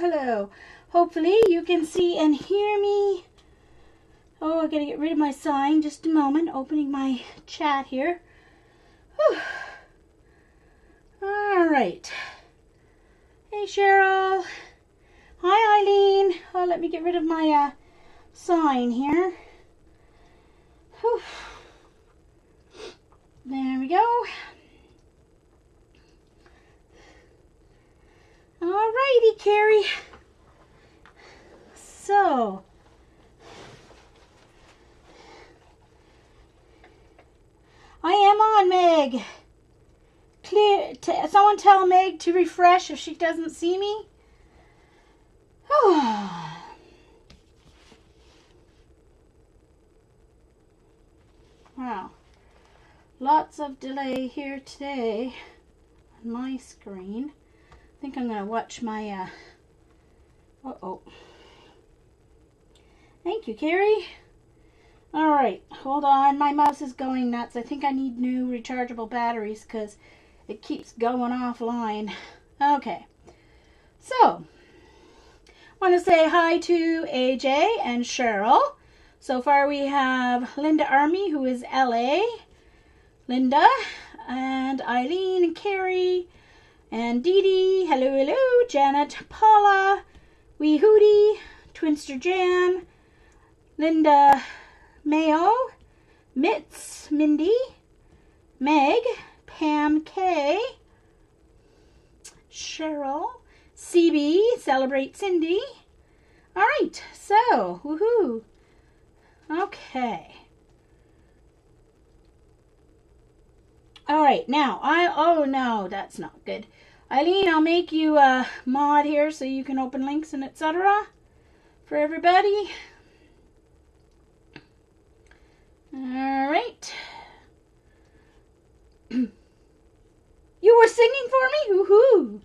hello. Hopefully you can see and hear me. Oh, I gotta get rid of my sign. Just a moment. Opening my chat here. Whew. All right. Hey, Cheryl. Hi, Eileen. Oh, let me get rid of my sign here. Whew. There we go. Alrighty, Carrie. So, I am on, Meg. Someone tell Meg to refresh if she doesn't see me. Wow. Lots of delay here today on my screen. I think I'm going to watch my, uh-oh. Thank you, Carrie. Alright, hold on. My mouse is going nuts. I think I need new rechargeable batteries because it keeps going offline. Okay. So, I want to say hi to AJ and Cheryl. So far we have Linda Army, who is LA. Linda and Eileen and Carrie and Dee Dee. Hello, hello. Janet, Paula, Wee Hootie, Twinster Jan, Linda Mayo, Mitz, Mindy, Meg, Pam K, Cheryl, CB, Celebrate Cindy. All right, so, woohoo. Okay. All right, now, oh no, that's not good. Eileen, I'll make you a mod here so you can open links and etc. for everybody. All right. You were singing for me? Woohoo!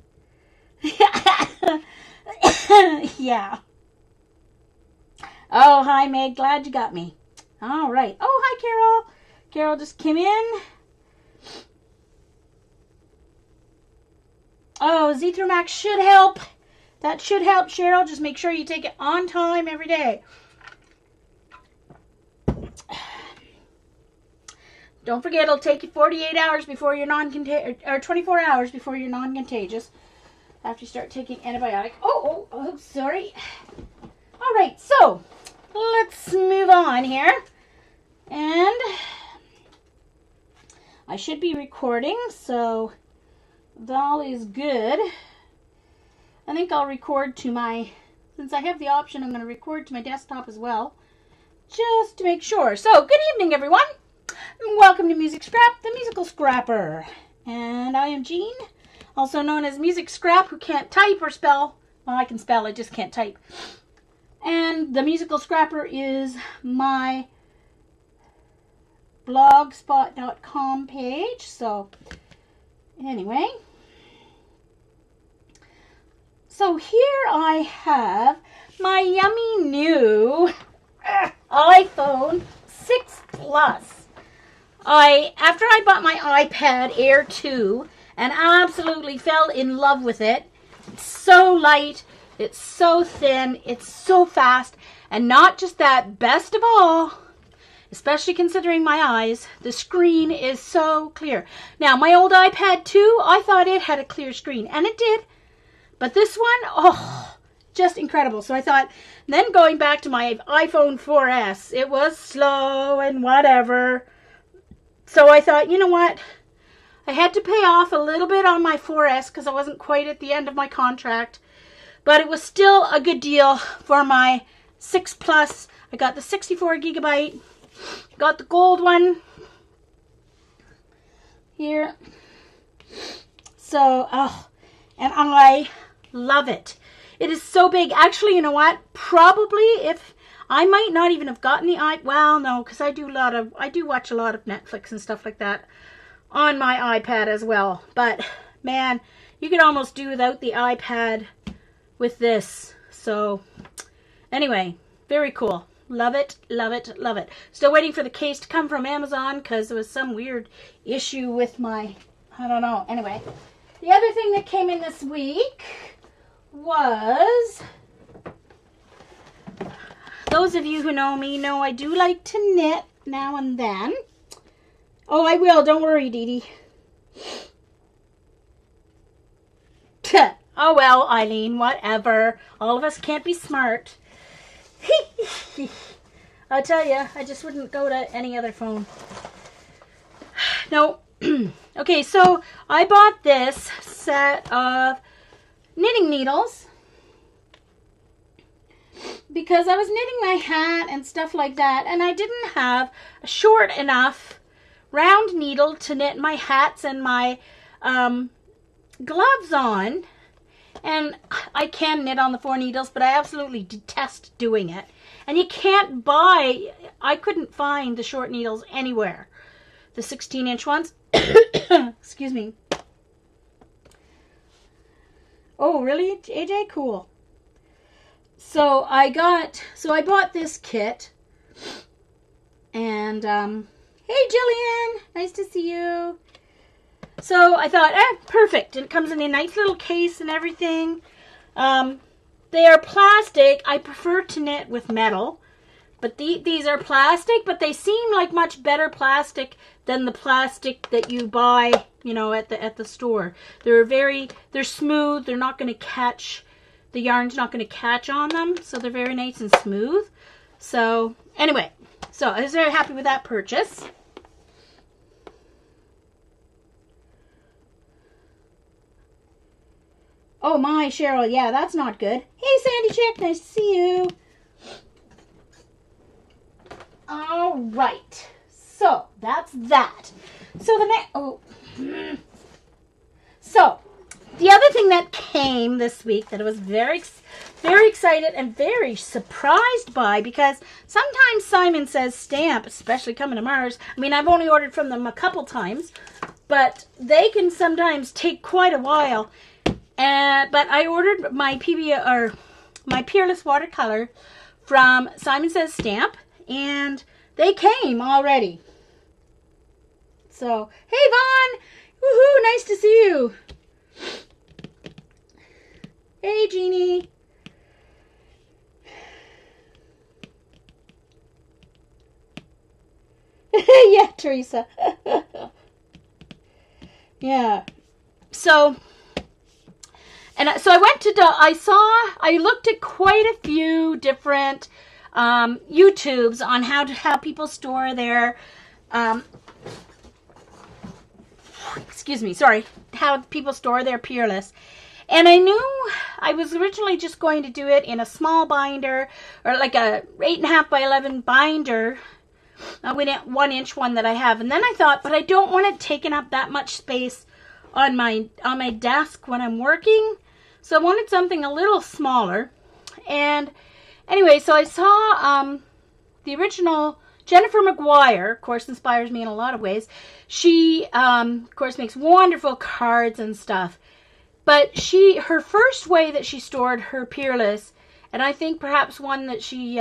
Yeah. Oh, hi, Meg. Glad you got me. All right. Oh, hi, Carol. Carol just came in. Oh, Z-Max should help. That should help, Cheryl. Just make sure you take it on time every day. Don't forget, it'll take you 48 hours before you're non-contagious, or 24 hours before you're non-contagious. After you start taking antibiotic. Oh, sorry. All right, so let's move on here. And I should be recording, so that is good. I think I'll record to my, since I have the option, I'm going to record to my desktop as well, just to make sure. So, good evening, everyone. Welcome to Music Scrap, the musical scrapper. And I am Jean, also known as Music Scrap, who can't type or spell. Well, I can spell, I just can't type. And the musical scrapper is my blogspot.com page. So, anyway. So here I have my yummy new iPhone 6 Plus. After I bought my iPad Air 2 and absolutely fell in love with it. It's so light, it's so thin, it's so fast, and not just that, best of all, especially considering my eyes, the screen is so clear. Now, my old iPad 2, I thought it had a clear screen, and it did. But this one, oh, just incredible. So I thought, then going back to my iPhone 4S, it was slow and whatever. So I thought, you know what? I had to pay off a little bit on my 4S because I wasn't quite at the end of my contract. But it was still a good deal for my 6 Plus. I got the 64 gigabyte. Got the gold one here. So, oh, and I love it. It is so big. Actually, you know what? Probably if I might not even have gotten the well, no, because I do watch a lot of Netflix and stuff like that on my iPad as well. But man, you could almost do without the iPad with this. So anyway, very cool. Love it, love it, love it. Still waiting for the case to come from Amazon because there was some weird issue with my, I don't know. Anyway, the other thing that came in this week was, those of you who know me know I do like to knit now and then. Oh, I will. Don't worry, Dee Dee. Oh, well, Eileen, whatever. All of us can't be smart. I tell you, I just wouldn't go to any other phone. No. Okay, so I bought this set of knitting needles because I was knitting my hat and stuff like that, and I didn't have a short enough round needle to knit my hats and my gloves on. And I can knit on the 4 needles, but I absolutely detest doing it. And you can't buy, I couldn't find the short needles anywhere. The 16-inch ones. Excuse me. Oh, really, AJ? Cool. So I bought this kit. And, hey, Jillian. Nice to see you. So I thought, perfect. And it comes in a nice little case and everything. They are plastic. I prefer to knit with metal. But these are plastic, but they seem like much better plastic than the plastic that you buy, you know, at the store. They're smooth. They're not going to catch, the yarn's not going to catch on them. So they're very nice and smooth. So anyway, so I was very happy with that purchase. Oh my, Cheryl, yeah, that's not good. Hey, Sandy Chick, nice to see you. All right, so that's that. So the next, so the other thing that came this week that I was very excited and very surprised by, because sometimes Simon Says Stamp, especially coming to Mars. I mean, I've only ordered from them a couple times, but they can sometimes take quite a while. But I ordered my my Peerless Watercolour from Simon Says Stamp, and they came already. So, hey Vaughn! Woohoo! Nice to see you. Hey Jeannie. Yeah, Teresa. Yeah. So I went to, I looked at quite a few different YouTubes on how to have people store their, how people store their Peerless. And I knew I was originally just going to do it in a small binder, or like a 8.5 by 11 binder, 1-inch one that I have. And then I thought, but I don't want it taking up that much space on my desk when I'm working. So I wanted something a little smaller. And anyway, so I saw the original Jennifer McGuire, of course, inspires me in a lot of ways. She, of course, makes wonderful cards and stuff. But her first way that she stored her Peerless, and I think perhaps one that she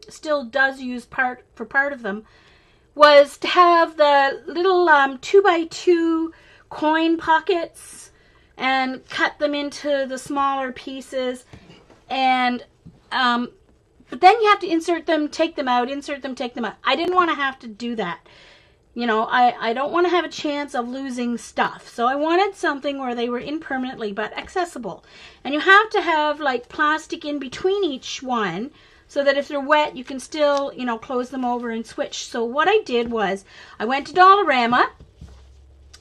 still does use for part of them, was to have the little 2x2 coin pockets and cut them into the smaller pieces, and but then you have to insert them, take them out, insert them, take them out. I didn't want to have to do that. You know, I don't want to have a chance of losing stuff. So I wanted something where they were impermanently but accessible. And you have to have like plastic in between each one so that if they're wet, you can still, you know, close them over and switch. So what I did was I went to Dollarama,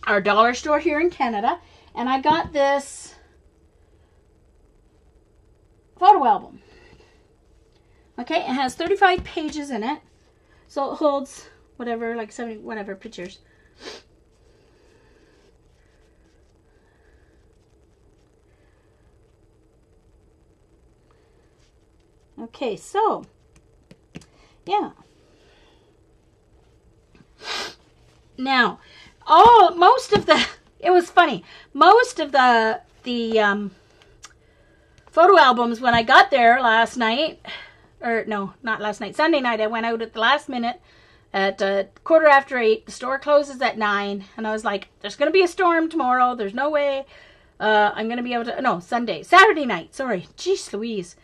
our dollar store here in Canada, and I got this photo album. Okay, it has 35 pages in it. So it holds whatever, like 70, whatever pictures. Okay, so, yeah. Now, it was funny. Most of the photo albums, when I got there last night, or no, not last night, Sunday night, I went out at the last minute at 8:15. The store closes at 9, and I was like, there's going to be a storm tomorrow. There's no way I'm going to be able to, no, Saturday night, sorry. Jeez Louise.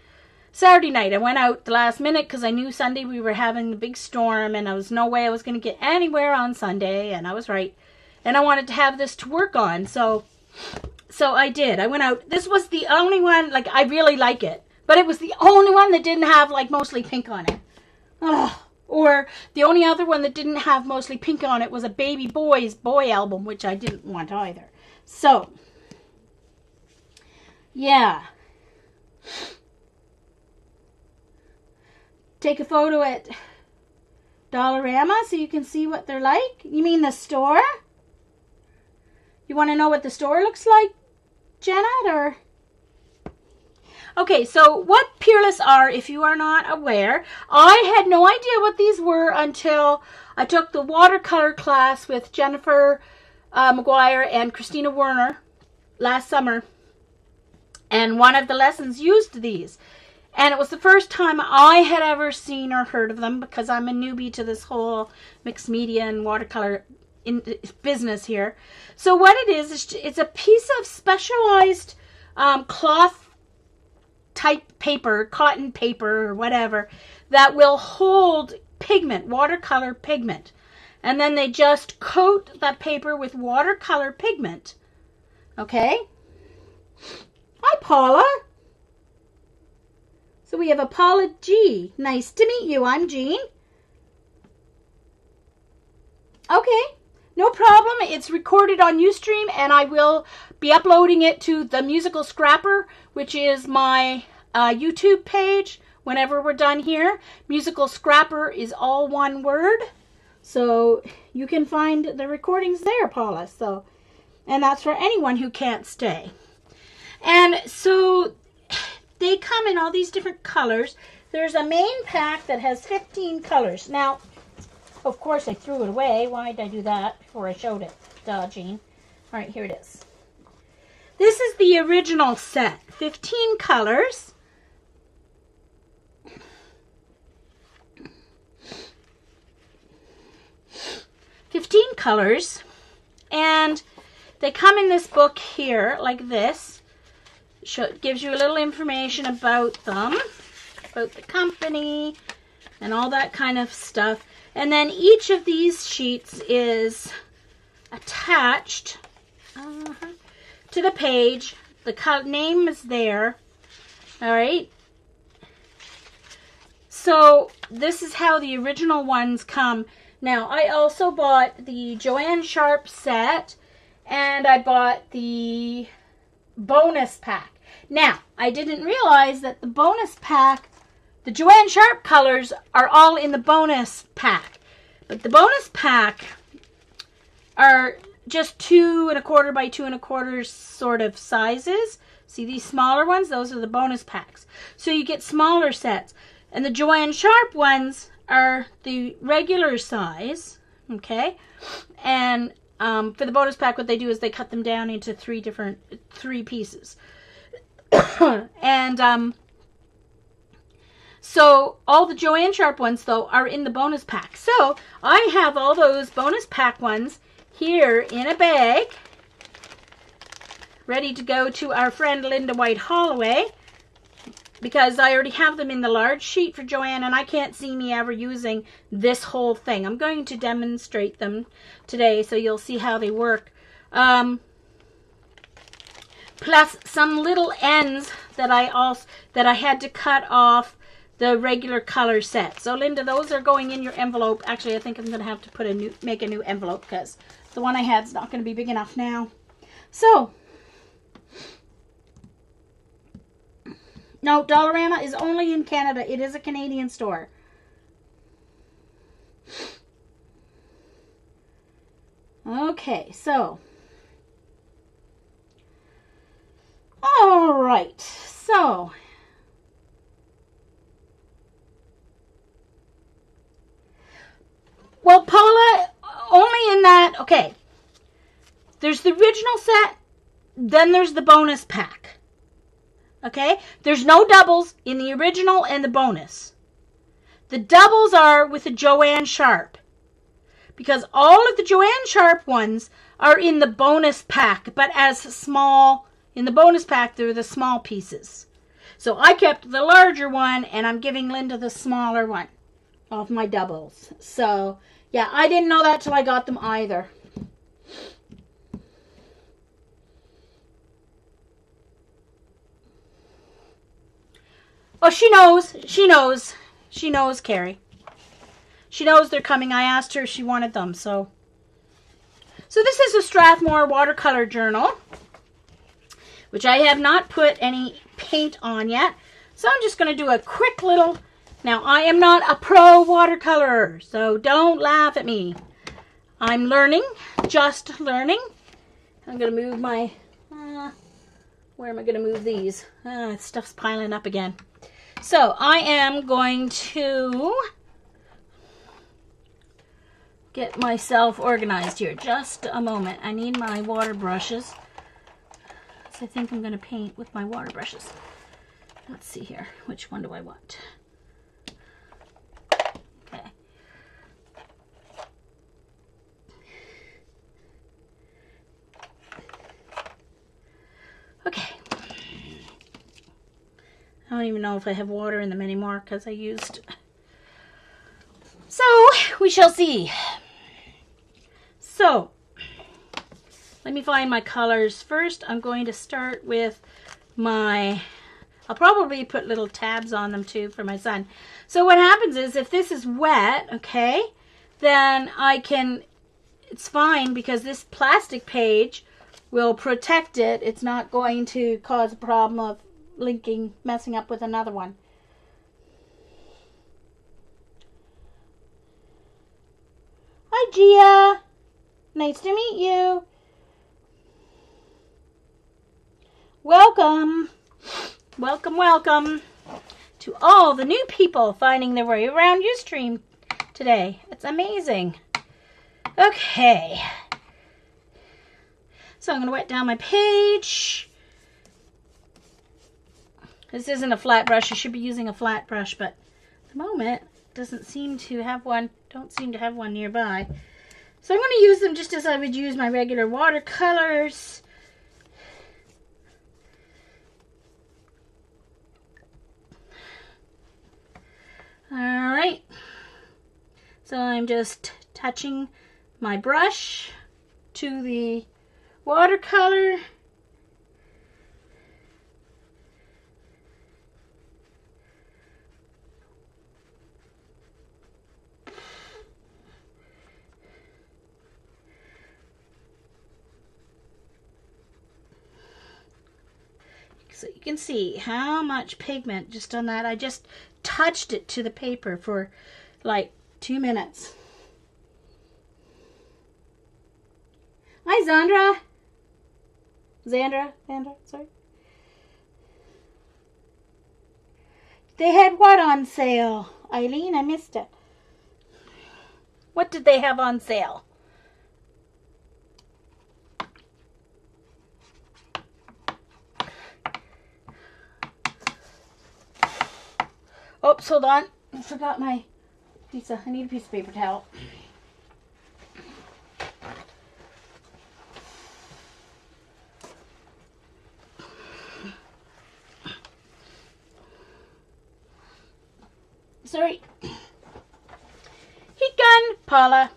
Saturday night, I went out the last minute because I knew Sunday we were having the big storm and there was no way I was going to get anywhere on Sunday, and I was right. And I wanted to have this to work on, so I did. I went out. This was the only one, like, I really like it, but it was the only one that didn't have, like, mostly pink on it. Ugh. Or the only other one that didn't have mostly pink on it was a Baby Boy's boy album, which I didn't want either. So, yeah. Take a photo at Dollarama so you can see what they're like. You mean the store? You want to know what the store looks like, Janet, or? Okay, so what Peerless are, if you are not aware, I had no idea what these were until I took the watercolor class with Jennifer McGuire and Christina Werner last summer. And one of the lessons used these. And it was the first time I had ever seen or heard of them because I'm a newbie to this whole mixed media and watercolor business here. So what it is it's a piece of specialized cloth type paper, cotton paper or whatever, that will hold pigment, watercolor pigment. And then they just coat that paper with watercolor pigment. Okay? Hi, Paula. So we have a Paula G. Nice to meet you. I'm Jean. Okay. No problem. It's recorded on Ustream, and I will be uploading it to the Musical Scrapper, which is my YouTube page whenever we're done here. Musical Scrapper is all one word. So you can find the recordings there, Paula. So, and that's for anyone who can't stay. And so they come in all these different colors. There's a main pack that has 15 colors. Now, of course, I threw it away. Why did I do that before I showed it? Duh, Jean. All right, here it is. This is the original set. 15 colors. And they come in this book here, like this. Gives you a little information about them, about the company, and all that kind of stuff. And then each of these sheets is attached to the page. The name is there. All right. So this is how the original ones come. Now, I also bought the Joanne Sharp set, and I bought the bonus pack. Now, I didn't realize that the bonus pack, the Joanne Sharp colors are all in the bonus pack. But the bonus pack are just 2 1/4 by 2 1/4 sort of sizes. See these smaller ones? Those are the bonus packs. So you get smaller sets. And the Joanne Sharp ones are the regular size, okay? And for the bonus pack, what they do is they cut them down into 3 pieces. And so all the Joanne Sharp ones, though, are in the bonus pack. So I have all those bonus pack ones here in a bag, ready to go to our friend Linda White Holloway, because I already have them in the large sheet for Joanne, and I can't see me ever using this whole thing. I'm going to demonstrate them today so you'll see how they work. Plus some little ends that I had to cut off the regular color set. So Linda, those are going in your envelope. Actually, I think I'm going to have to make a new envelope because the one I had is not going to be big enough now. So, no, Dollarama is only in Canada. It is a Canadian store. Okay, so. All right, so. Well, Paula, only in that, okay. There's the original set, then there's the bonus pack. Okay? There's no doubles in the original and the bonus. The doubles are with the Joanne Sharp. Because all of the Joanne Sharp ones are in the bonus pack, but as small In the bonus pack, they're the small pieces. So I kept the larger one, and I'm giving Linda the smaller one of my doubles. So, yeah, I didn't know that till I got them either. Oh, she knows. She knows. She knows, Carrie. She knows they're coming. I asked her if she wanted them, so. So this is a Strathmore watercolor journal, which I have not put any paint on yet. So I'm just going to do a quick little. Now, I am not a pro watercolorer, so don't laugh at me. I'm learning, just learning. I'm going to move my, where am I going to move these? Stuff's piling up again. So I am going to get myself organized here. Just a moment. I need my water brushes. So I think I'm going to paint with my water brushes. Let's see here. Which one do I want? Okay. Okay. I don't even know if I have water in them anymore because I used. So, we shall see. So, let me find my colors. First, I'm going to start with my, I'll probably put little tabs on them too for my son. So what happens is if this is wet, okay, then I can, it's fine because this plastic page will protect it. It's not going to cause a problem of linking, messing up with another one. Hi, Gia. Nice to meet you. Welcome. Welcome, welcome to all the new people finding their way around Ustream today. It's amazing. Okay. So I'm going to wet down my page. This isn't a flat brush. I should be using a flat brush, but at the moment doesn't seem to have one. Don't seem to have one nearby. So I'm going to use them just as I would use my regular watercolors. Alright. So I'm just touching my brush to the watercolor. So you can see how much pigment just on that. I just touched it to the paper for like 2 minutes. Hi, Zandra. Xandra, sorry. They had what on sale? Eileen, I missed it. What did they have on sale? Oops, hold on. I forgot my piece of, I need a piece of paper towel. Sorry. Heat gun, Paula.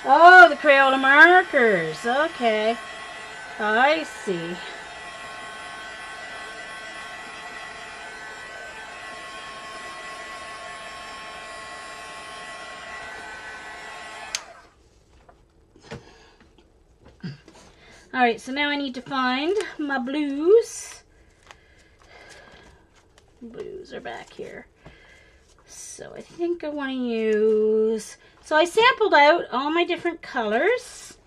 Oh, the Crayola markers. Okay. I see. Alright, so now I need to find my blues. Blues are back here. So I think I want to use... So I sampled out all my different colors.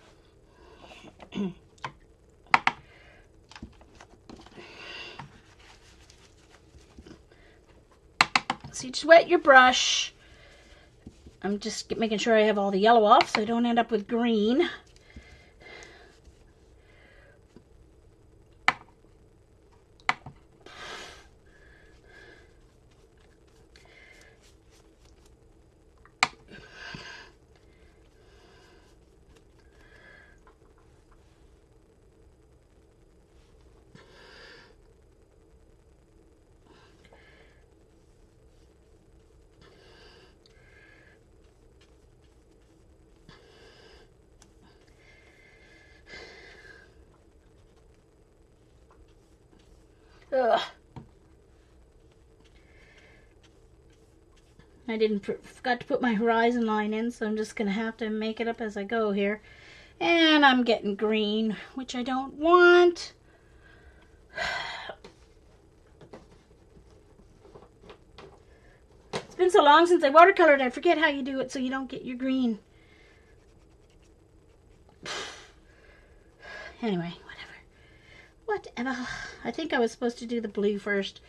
So you just wet your brush. I'm just making sure I have all the yellow off so I don't end up with green. Ugh. I forgot to put my horizon line in, so I'm just going to have to make it up as I go here. And I'm getting green, which I don't want. It's been so long since I watercolored, I forget how you do it so you don't get your green. Anyway, whatever. I think I was supposed to do the blue first.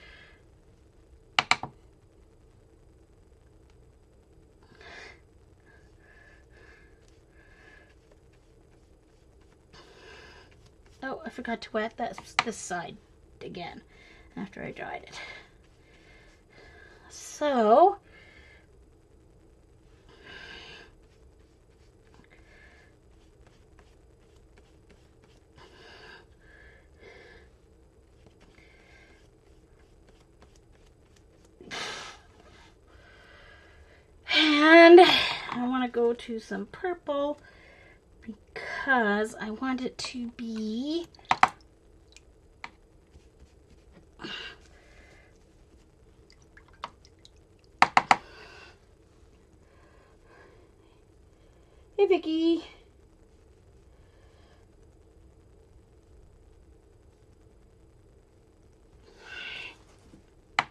Oh, I forgot to wet this side again after I dried it. So, and I want to go to some purple because I want it to be Hey Vicky. I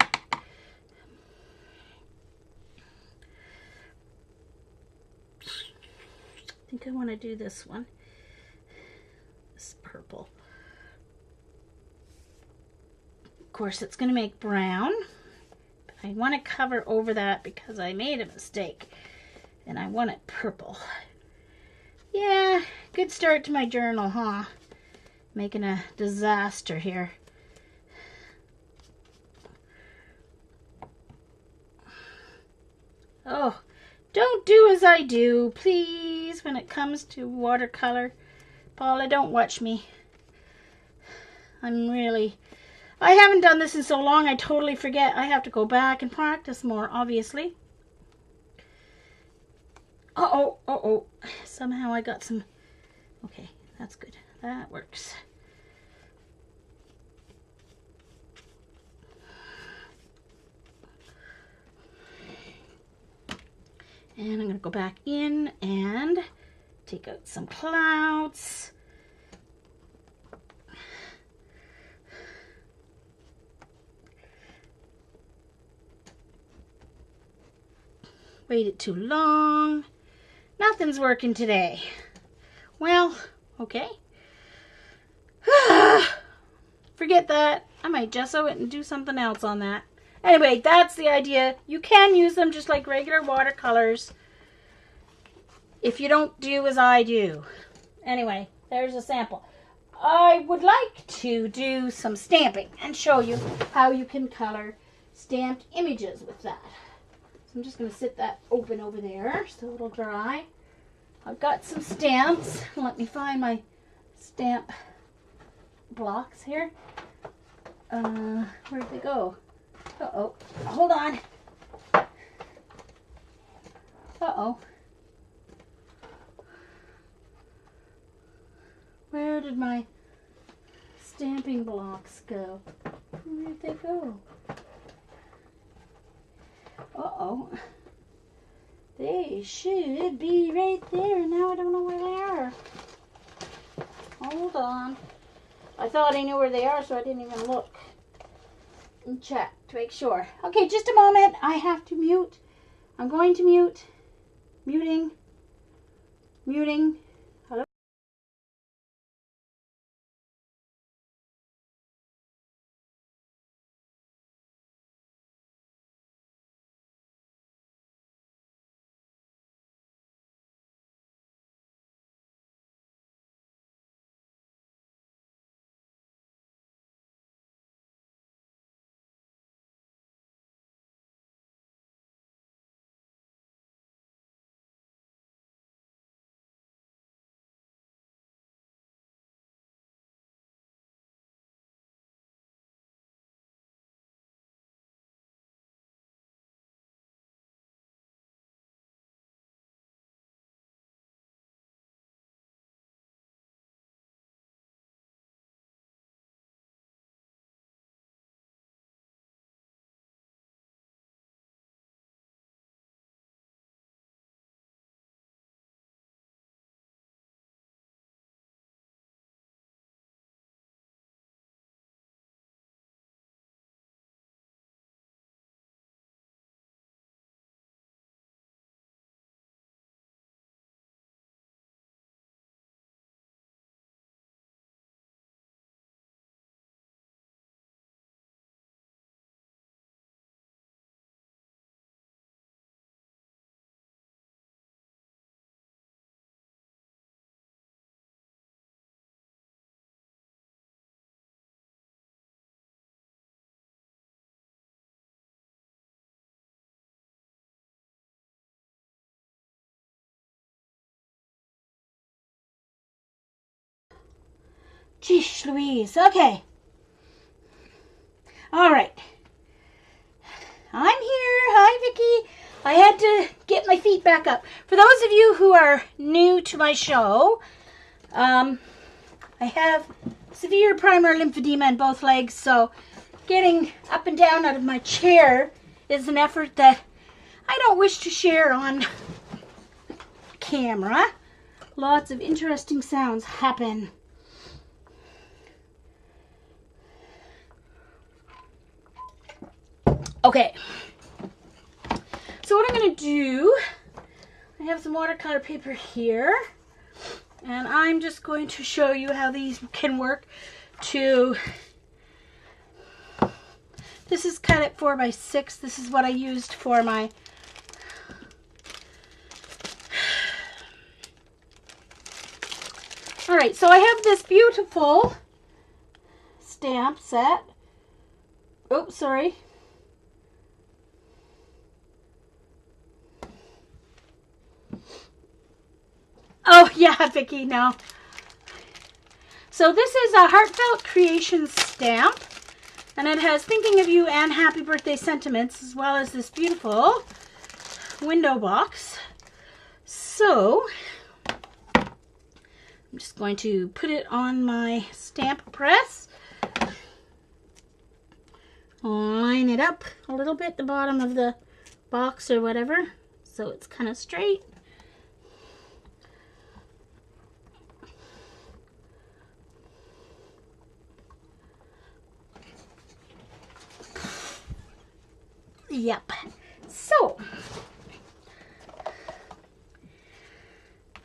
think I want to do this one. This purple. Of course, it's going to make brown. But I want to cover over that because I made a mistake. And I want it purple. Yeah, good start to my journal, huh? Making a disaster here. Oh, don't do as I do, please, when it comes to watercolor. Paula, don't watch me. I haven't done this in so long, I totally forget. I have to go back and practice more, obviously. Uh-oh. Somehow I got some... Okay, that's good. That works. And I'm going to go back in and take out some clouds. Waited too long. Nothing's working today. Well, okay. Forget that. I might gesso it and do something else on that. Anyway, that's the idea. You can use them just like regular watercolors if you don't do as I do. Anyway, there's a sample. I would like to do some stamping and show you how you can color stamped images with that. So I'm just going to sit that open over there so it'll dry. I've got some stamps. Let me find my stamp blocks here. Where'd they go? Uh-oh. Hold on. Uh-oh. Where did my stamping blocks go? Where'd they go? Uh-oh. They should be right there. Now I don't know where they are. Hold on. I thought I knew where they are, so I didn't even look and check to make sure. Okay, just a moment. I have to mute. I'm going to mute. Muting. Hello? Geesh Louise. Okay. All right. I'm here. Hi, Vicki. I had to get my feet back up. For those of you who are new to my show, I have severe primary lymphedema in both legs, so getting up and down out of my chair is an effort that I don't wish to share on camera. Lots of interesting sounds happen. Okay, so what I'm going to do, I have some watercolor paper here, and I'm just going to show you how these can work to, this is cut at 4x6, this is what I used for my, alright, so I have this beautiful stamp set, oops, sorry. Oh, yeah, Vicki, no. So this is a Heartfelt Creations stamp, and it has thinking of you and happy birthday sentiments, as well as this beautiful window box. So I'm just going to put it on my stamp press, line it up a little bit, the bottom of the box or whatever, so it's kind of straight. Yep. So,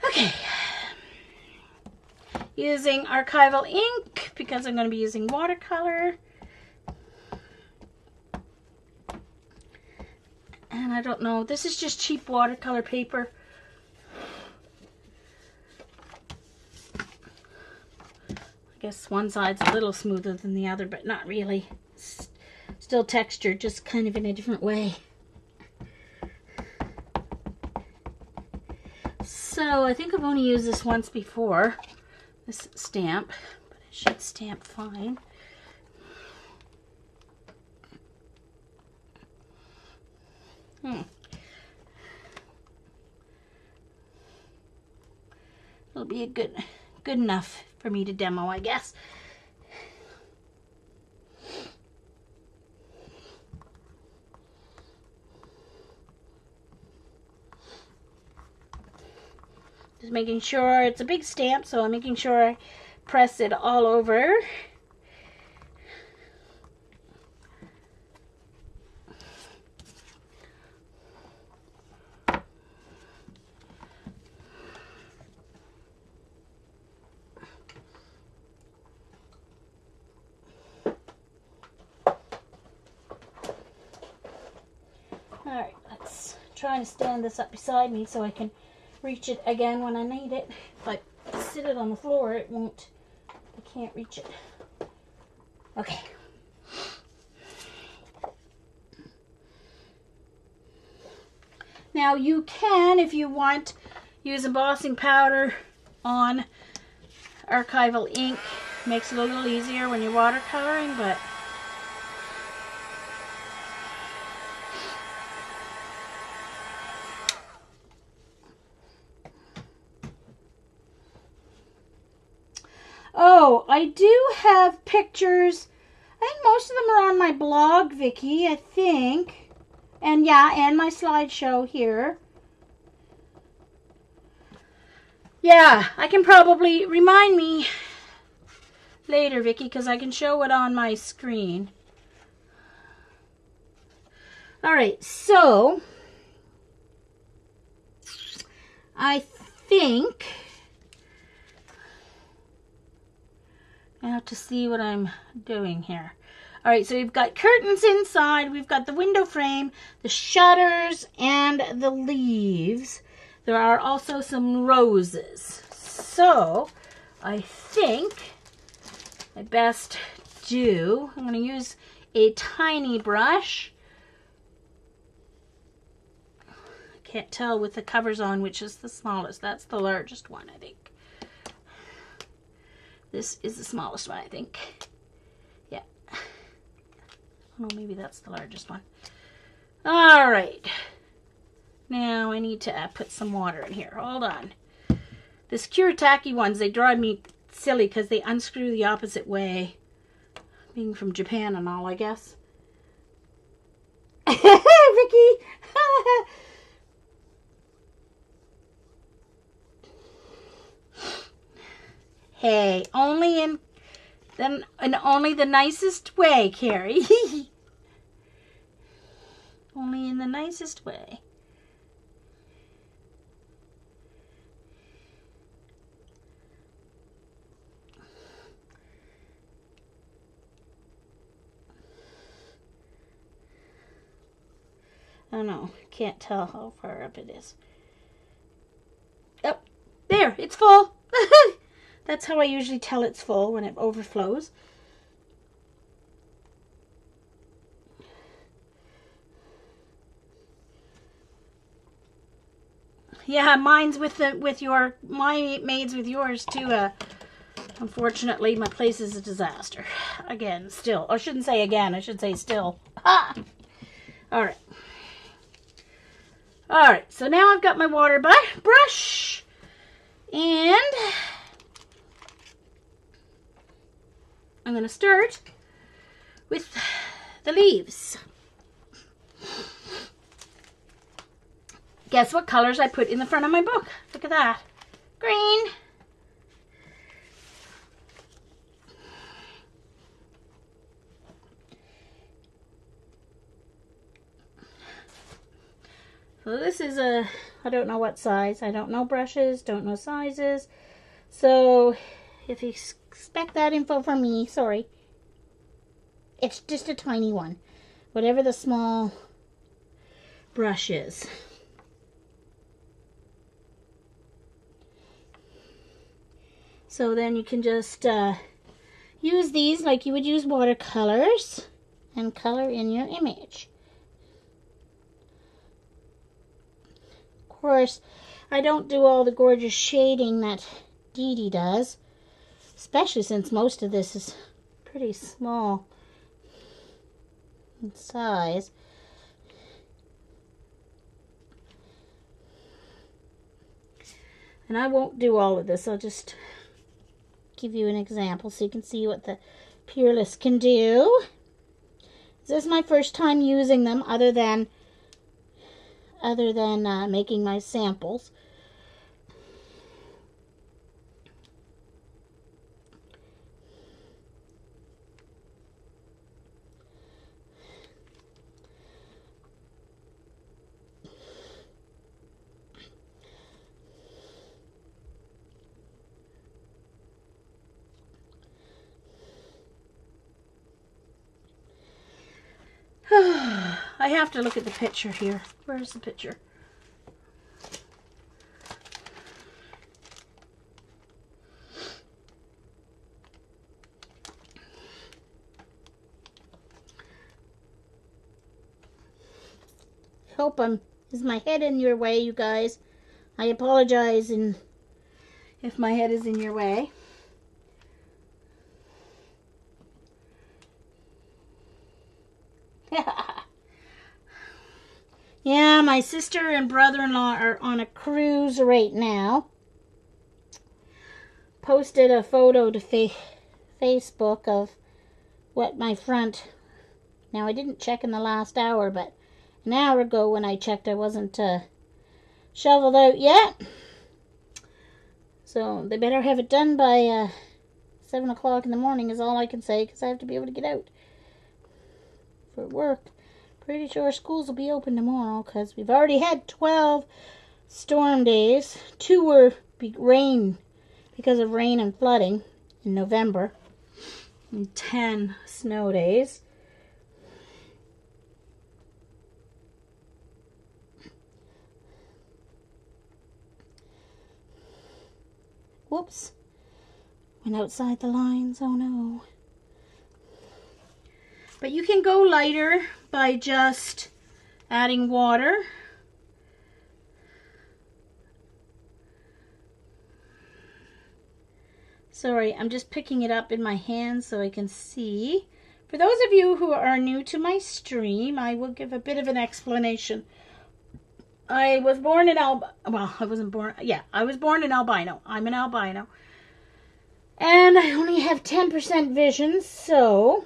okay. Using archival ink because I'm going to be using watercolor. And I don't know, this is just cheap watercolor paper. I guess one side's a little smoother than the other, but not really. Still textured, just kind of in a different way. So I think I've only used this once before, this stamp, but it should stamp fine. It'll be a good enough for me to demo, I guess. Just making sure it's a big stamp, so I'm making sure I press it all over. Alright, let's try to stand this up beside me so I can reach it again when I need it. If I sit it on the floor, it won't, I can't reach it. Okay. Now you can, if you want, use embossing powder on archival ink. Makes it a little easier when you're watercoloring, but oh, I do have pictures. I think most of them are on my blog, Vicki, I think. And yeah, and my slideshow here. Yeah, I can probably remind me later, Vicki, because I can show it on my screen. Alright, so I think I have to see what I'm doing here. All right, so we've got curtains inside, we've got the window frame, the shutters, and the leaves. There are also some roses. So I think I best do, I'm going to use a tiny brush. I can't tell with the covers on which is the smallest. That's the largest one, I think. This is the smallest one, I think. Yeah. Oh, maybe that's the largest one. All right. Now I need to put some water in here. Hold on. The Kuretake ones, they drive me silly because they unscrew the opposite way. Being from Japan and all, I guess. Vicky! Hey, only in the nicest way, Carrie. Only in the nicest way. Oh no, can't tell how far up it is. Oh, there, it's full. That's how I usually tell it's full, when it overflows. Yeah, mine's with my maid's with yours too. Unfortunately, my place is a disaster. Again, still. I shouldn't say again, I should say still. Ah! Alright. Alright, so now I've got my water brush. And I'm going to start with the leaves. Guess what colors I put in the front of my book? Look at that. Green. So this is I don't know what size. I don't know brushes, don't know sizes. So if you expect that info from me, sorry. It's just a tiny one. Whatever the small brush is. So then you can just use these like you would use watercolors and color in your image. Of course, I don't do all the gorgeous shading that Dee Dee does, especially since most of this is pretty small in size. And I won't do all of this, I'll just give you an example so you can see what the Peerless can do. This is my first time using them other than making my samples. I have to look at the picture here. Where's the picture? Hope is my head in your way, you guys? I apologize if my head is in your way. Yeah, my sister and brother-in-law are on a cruise right now. Posted a photo to Facebook of what my front... Now, I didn't check in the last hour, but an hour ago when I checked, I wasn't shoveled out yet. So, they better have it done by 7 o'clock in the morning is all I can say, because I have to be able to get out for work. Pretty sure schools will be open tomorrow because we've already had 12 storm days. 2 were rain because of rain and flooding in November. And 10 snow days. Whoops. Went outside the lines. Oh no. But you can go lighter by just adding water. Sorry, I'm just picking it up in my hand so I can see. For those of you who are new to my stream, I will give a bit of an explanation. I was born in well, I wasn't born, yeah, I was born an albino. I'm an albino. And I only have 10% vision, so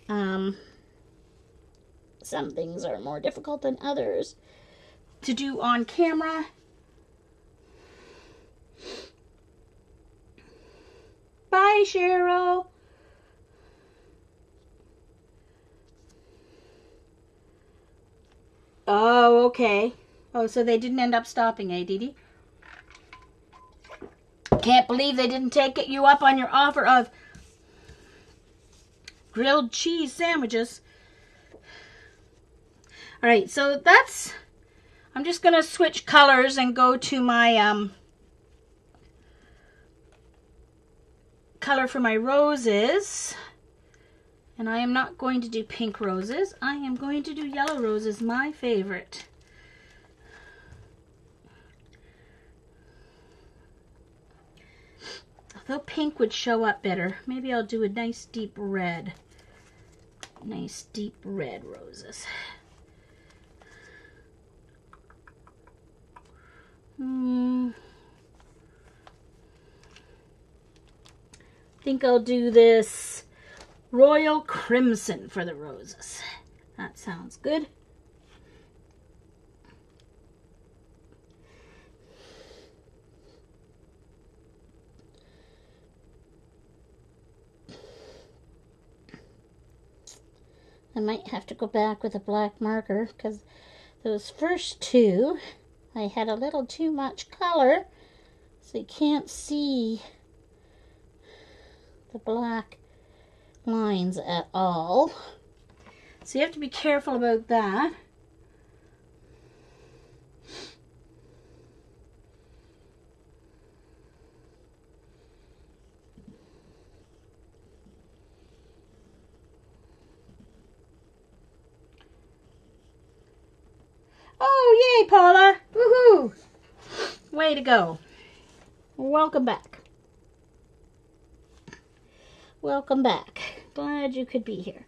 some things are more difficult than others to do on camera. Bye, Cheryl. Oh, okay. Oh, so they didn't end up stopping, eh, Dee Dee? Can't believe they didn't take you up on your offer of grilled cheese sandwiches. All right, so that's, I'm just going to switch colors and go to my color for my roses. And I am not going to do pink roses. I am going to do yellow roses, my favorite. Although pink would show up better, maybe I'll do a nice deep red. Nice deep red roses. I think I'll do this royal crimson for the roses. That sounds good. I might have to go back with a black marker because those first two, I had a little too much color, so you can't see the black lines at all. So you have to be careful about that. Oh, yay, Paula. Woohoo. Way to go. Welcome back. Welcome back. Glad you could be here.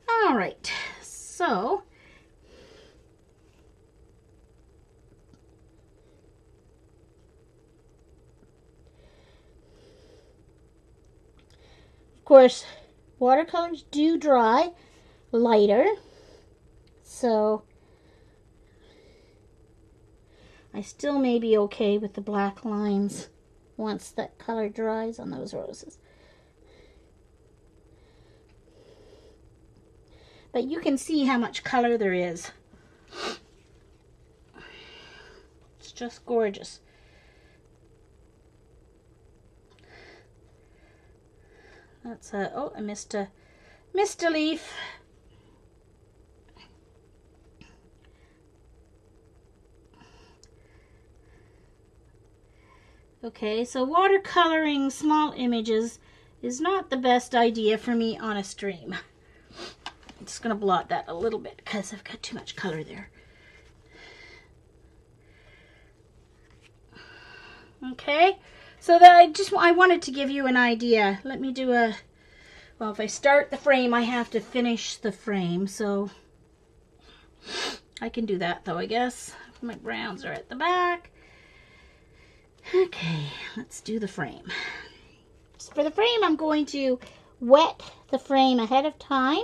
All right. So, of course, watercolors do dry lighter. So, I still may be okay with the black lines once that color dries on those roses. But you can see how much color there is. It's just gorgeous. That's a, oh, I missed a leaf. Okay, so watercoloring small images is not the best idea for me on a stream. I'm just going to blot that a little bit because I've got too much color there. Okay, so that I wanted to give you an idea. Let me do a, well, if I start the frame, I have to finish the frame, so I can do that though, I guess. My browns are at the back. Okay, let's do the frame. So for the frame, I'm going to wet the frame ahead of time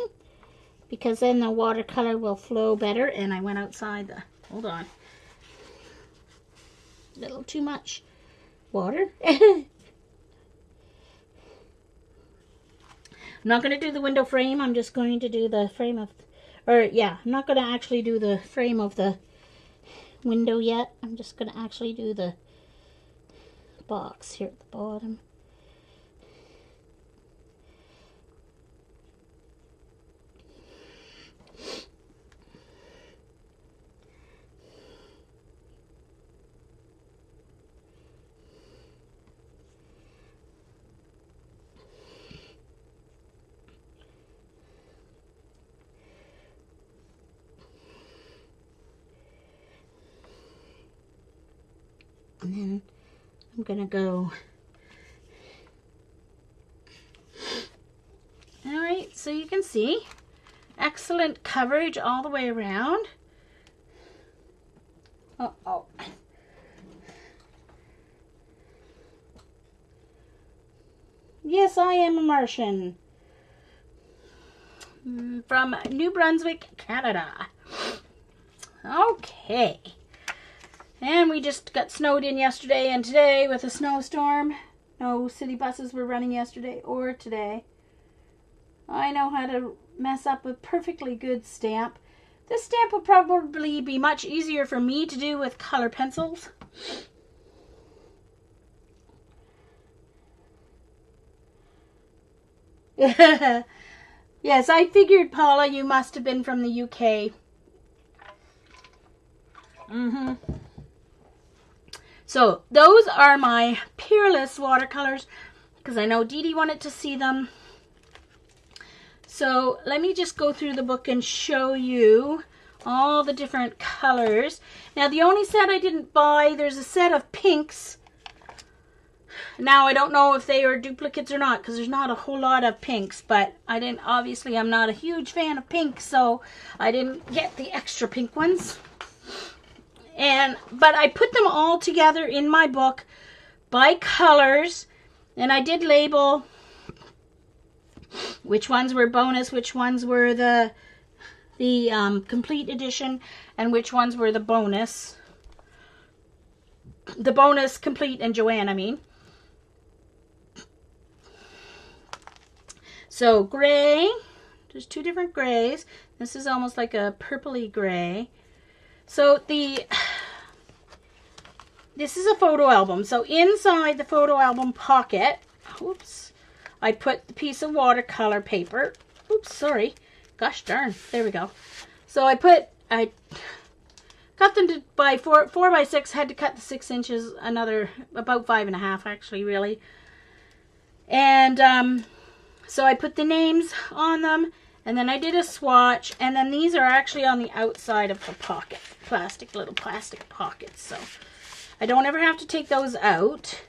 because then the watercolor will flow better. And I went outside the, hold on, a little too much water. I'm not going to do the window frame. I'm just going to do the frame of, or yeah, I'm not going to actually do the frame of the window yet. I'm just going to actually do the box here at the bottom. And then I'm gonna go you can see, excellent coverage all the way around. Uh-oh. Yes, I am a Martian. From New Brunswick, Canada. Okay. And we just got snowed in yesterday and today with a snowstorm. No city buses were running yesterday or today. I know how to mess up a perfectly good stamp. This stamp will probably be much easier for me to do with color pencils. Yes, I figured, Paula, you must have been from the UK. So, those are my Peerless watercolors, because I know Dee Dee wanted to see them. So, let me just go through the book and show you all the different colors. Now, the only set I didn't buy, there's a set of pinks. Now, I don't know if they are duplicates or not, because there's not a whole lot of pinks, but obviously I'm not a huge fan of pink, so I didn't get the extra pink ones. But I put them all together in my book by colors, and I did label which ones were bonus, which ones were the complete edition, and which ones were the bonus. The bonus, complete, and Joanne, I mean. So, gray. There's two different grays. This is almost like a purpley gray. So, this is a photo album. So, inside the photo album pocket, oops, I put the piece of watercolor paper. Oops, sorry. Gosh darn. There we go. So, I cut them to by 4 by 6, had to cut the 6 inches, another, about 5.5 actually, really. And, so I put the names on them, and then I did a swatch, and then these are actually on the outside of the pocket. Little plastic pockets, so I don't ever have to take those out,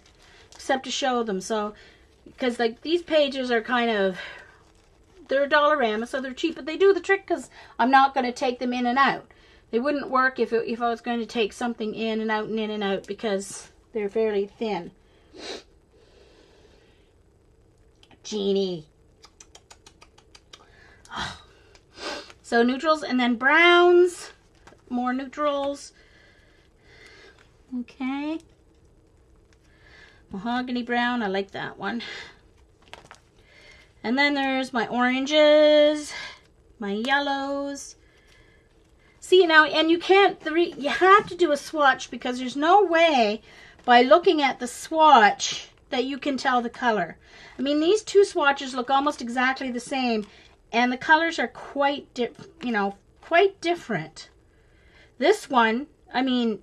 except to show them. So, because like these pages are kind of, they're Dollarama, so they're cheap, but they do the trick because I'm not going to take them in and out. They wouldn't work if I was going to take something in and out and in and out, because they're fairly thin. Jeannie. Oh. So neutrals and then browns. More neutrals. Okay. Mahogany brown. I like that one. And then there's my oranges. My yellows. See now, and you can't, you have to do a swatch, because there's no way by looking at the swatch that you can tell the color. I mean, these two swatches look almost exactly the same, and the colors are quite different. This one, I mean,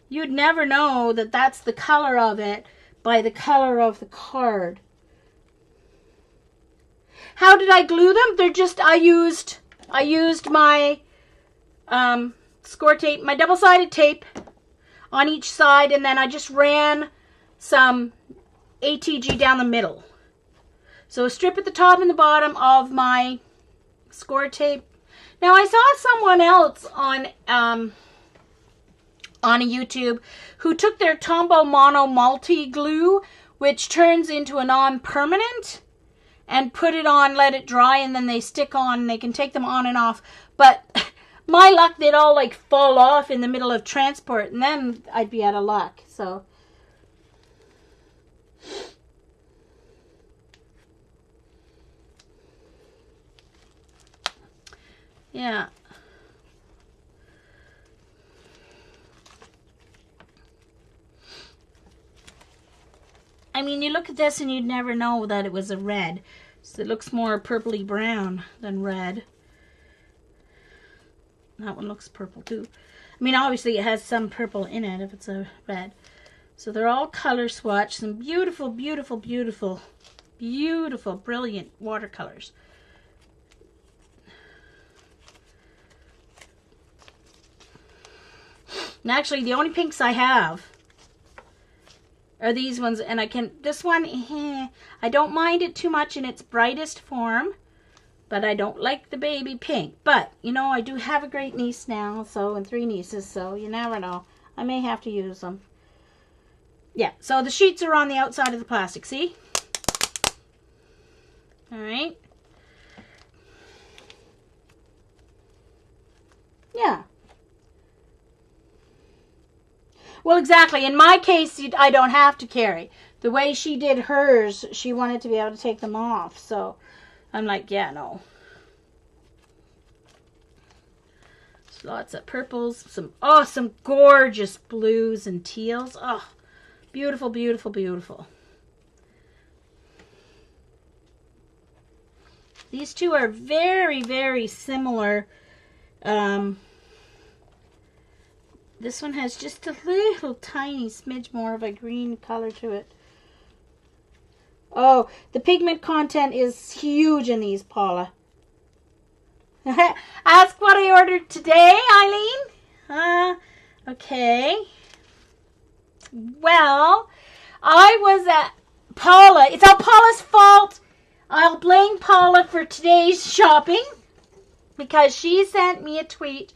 you'd never know that that's the color of it by the color of the card. How did I glue them? They're just, I used my score tape, my double-sided tape on each side, and then I just ran some ATG down the middle. So a strip at the top and the bottom of my score tape. Now I saw someone else on a YouTube who took their Tombow Mono Multi Glue, which turns into a non-permanent, and put it on, let it dry, and then they stick on, and they can take them on and off. But my luck, they'd all like fall off in the middle of transport, and then I'd be out of luck. So yeah. I mean, you look at this and you'd never know that it was a red. So it looks more purpley brown than red. That one looks purple too. I mean, obviously it has some purple in it if it's a red. So they're all color swatched. Some beautiful, beautiful, beautiful, beautiful, brilliant watercolors. And actually, the only pinks I have are these ones, and this one, I don't mind it too much in its brightest form, But I don't like the baby pink. But, you know, I do have a great niece now, so, and 3 nieces, so you never know. I may have to use them. Yeah, so the sheets are on the outside of the plastic, see? All right. Yeah. Well, exactly. In my case, I don't have to carry. The way she did hers, she wanted to be able to take them off, so I'm like, yeah, no. So lots of purples, some gorgeous blues and teals. Oh, beautiful, beautiful, beautiful. These two are very, very similar. This one has just a little tiny smidge more of a green color to it. Oh, the pigment content is huge in these, Paula. Ask what I ordered today, Eileen. Okay. Well, I was at Paula. It's all Paula's fault. I'll blame Paula for today's shopping because she sent me a tweet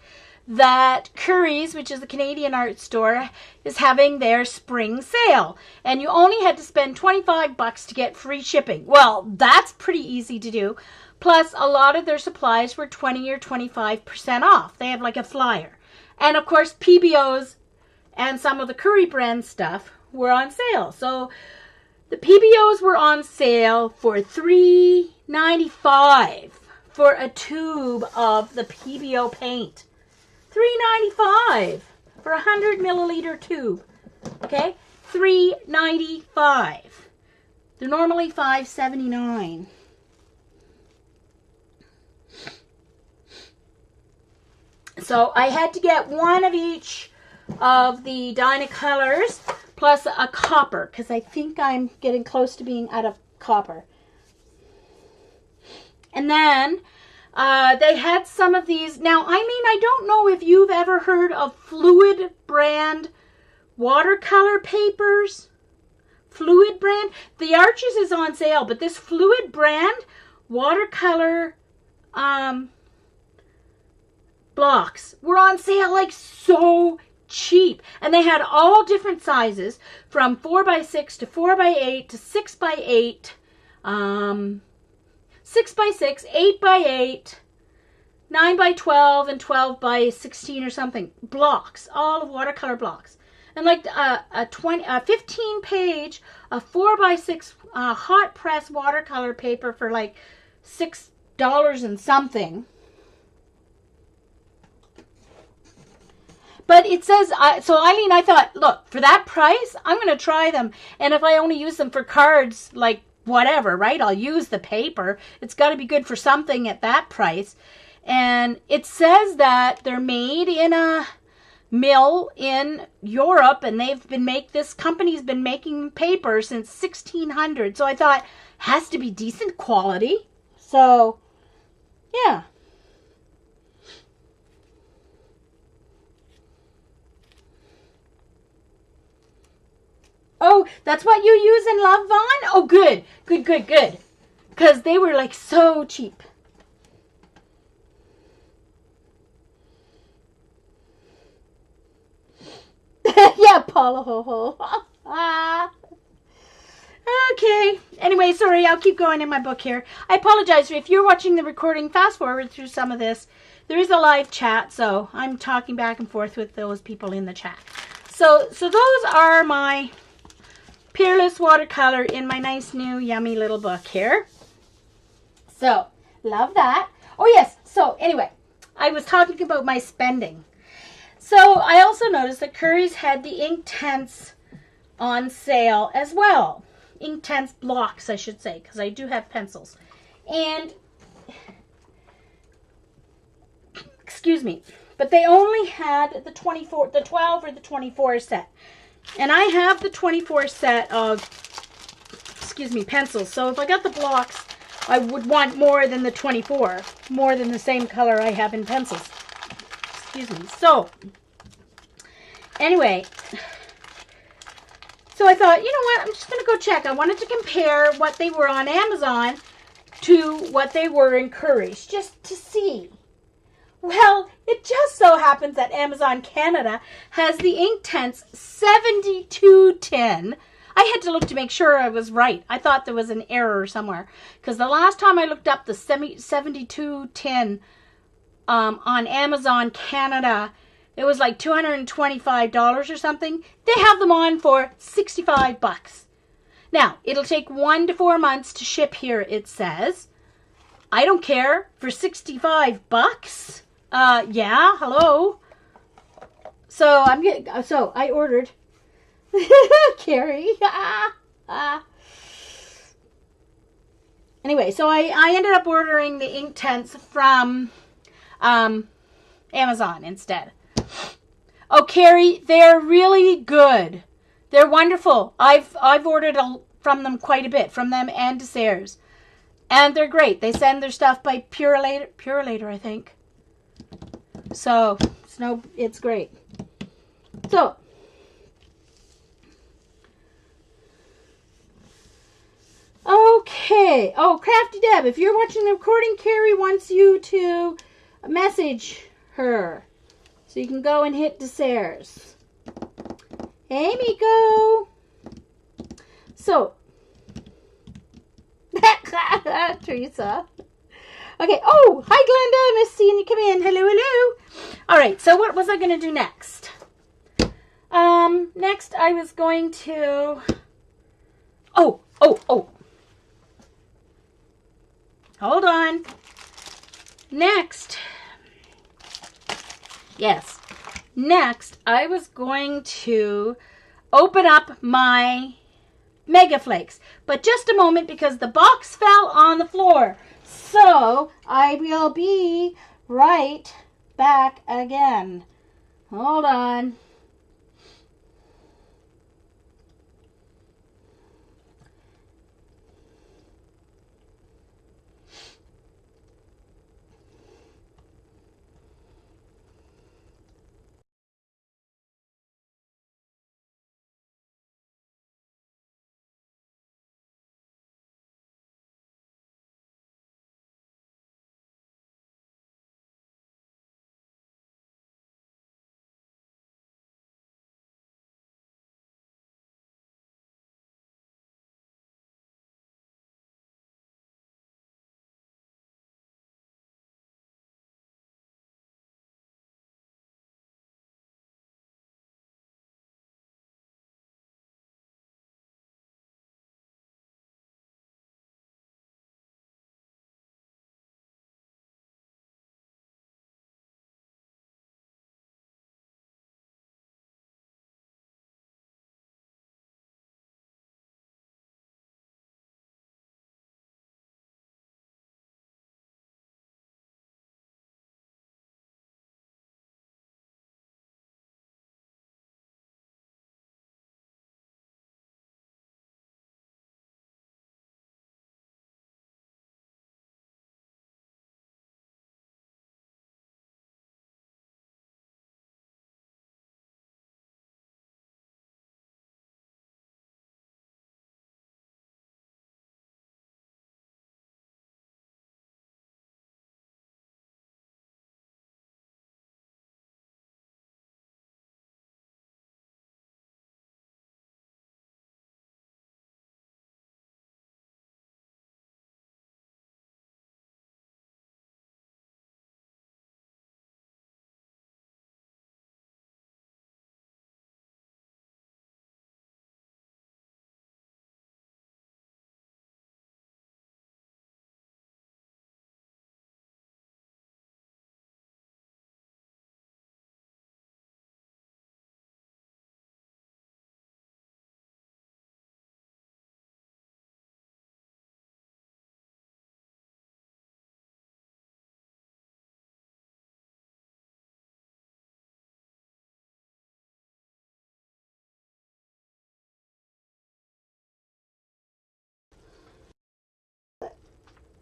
that Curry's, which is a Canadian art store, is having their spring sale. And you only had to spend $25 to get free shipping. Well, that's pretty easy to do. Plus, a lot of their supplies were 20 or 25% off. They have like a flyer. And of course, PBOs and some of the Curry brand stuff were on sale. So the PBOs were on sale for $3.95 for a tube of the PBO paint. $3.95 for a 100 milliliter tube. Okay, $3.95. They're normally $5.79. So I had to get one of each of the Dynacolors plus a copper because I think I'm getting close to being out of copper. And then they had some of these. Now, Eileen, I don't know if you've ever heard of Fluid brand watercolor papers. Fluid brand. The Arches is on sale, but this Fluid brand watercolor blocks were on sale like so cheap. And they had all different sizes from 4x6 to 4x8 to 6x8. 6x6, 8x8, 9x12, and 12x16 or something. Blocks, all of watercolor blocks. And like a 15-page, a 4x6 hot press watercolor paper for like $6 and something. But it says, so Eileen, I thought, look, for that price, I'm going to try them. And if I only use them for cards, like, whatever, right? I'll use the paper. It's got to be good for something at that price. And it says that they're made in a mill in Europe, and this company's been making paper since 1600. So I thought, has to be decent quality. So, yeah. Oh, that's what you use in Love Vaughn? Oh, good. Good, good, good. Because they were like so cheap. Yeah, Paula ho ho. Okay. Anyway, sorry, I'll keep going in my book here. I apologize if you're watching the recording. Fast forward through some of this. There is a live chat, so I'm talking back and forth with those people in the chat. So those are my Peerless Watercolor in my nice new yummy little book here. So, love that. Oh yes, so anyway, I was talking about my spending. So, I also noticed that Curry's had the Inktense on sale as well. Inktense blocks, I should say, because I do have pencils. And, excuse me, but they only had the 12 or the 24 set. And I have the 24 set of, pencils. So if I got the blocks, I would want more than the 24. More than the same color I have in pencils. Excuse me. So, anyway. So I thought, you know what? I'm just going to go check. I wanted to compare what they were on Amazon to what they were encouraged, just to see. Well, it just so happens that Amazon Canada has the Inktense 7210. I had to look to make sure I was right. I thought there was an error somewhere, because the last time I looked up the 7210 on Amazon Canada, it was like $225 or something. They have them on for $65. Now, it'll take 1 to 4 months to ship here, it says. I don't care. For $65? Yeah, hello. So I ordered. Carrie. Anyway, so I ended up ordering the Inktense from Amazon instead. Oh, Carrie, they're really good. They're wonderful. I've ordered from them quite a bit, from them and Desserts. And they're great. They send their stuff by Purelator, I think. So, it's great. So, okay. Oh, Crafty Deb, if you're watching the recording, Carrie wants you to message her. So you can go and hit Desserts. Hey, Miko. So, Teresa. Okay. Oh, hi, Glenda. I miss seeing you come in. Hello, hello. All right. So what was I going to do next? Next I was going to... Oh. Hold on. Next. Yes. Next, I was going to open up my Mega Flakes. But just a moment, because the box fell on the floor. So, I will be right back again. Hold on.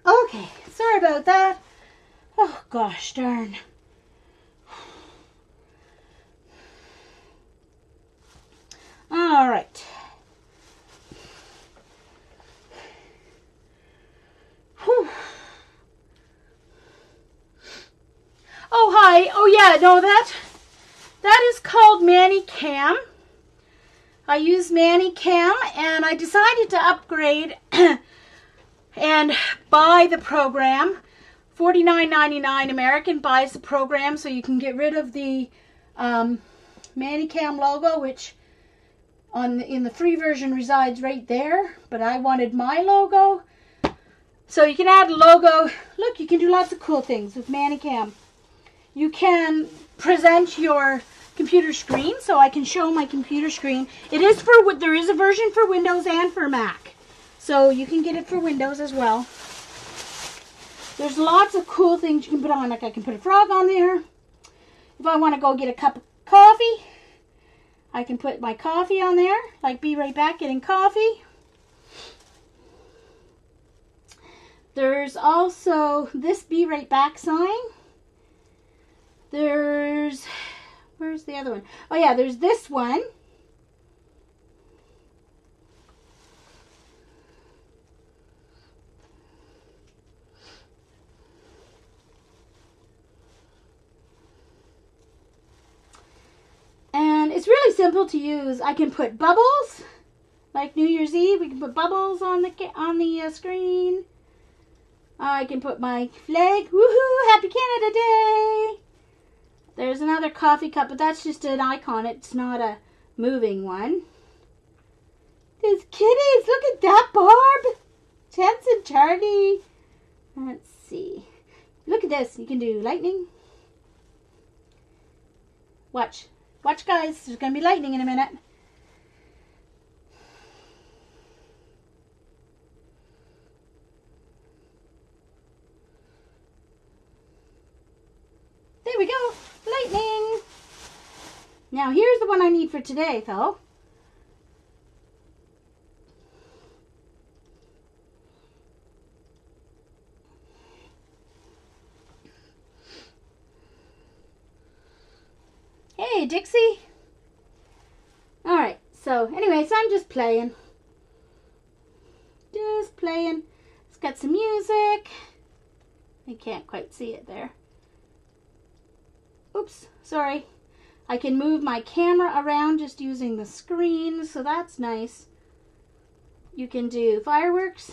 Okay, sorry about that. Oh, gosh darn. All right. Whew. yeah, no, that is called ManiCam. I use ManiCam, and I decided to upgrade and buy the program. $49.99 American buys the program, so you can get rid of the ManiCam logo, which in the free version resides right there. But I wanted my logo, so you can add a logo. Look, you can do lots of cool things with ManiCam. You can present your computer screen, so I can show my computer screen. There is a version for Windows and for Mac, so you can get it for Windows as well. There's lots of cool things you can put on, like I can put a frog on there. If I want to go get a cup of coffee, I can put my coffee on there, like be right back getting coffee. There's also this be right back sign. Where's the other one? Oh yeah, there's this one. And it's really simple to use. I can put bubbles, like New Year's Eve. We can put bubbles on the screen. I can put my flag. Woohoo! Happy Canada Day! There's another coffee cup, but that's just an icon. It's not a moving one. There's kitties. Look at that, Barb. Chance and Charlie. Let's see. Look at this. You can do lightning. Watch. Watch, guys. There's going to be lightning in a minute. There we go. Lightning. Now, here's the one I need for today, though. Hey, Dixie. Alright, so anyways, I'm just playing. Just playing. It's got some music. I can't quite see it there. Oops, sorry. I can move my camera around just using the screen, so that's nice. You can do fireworks.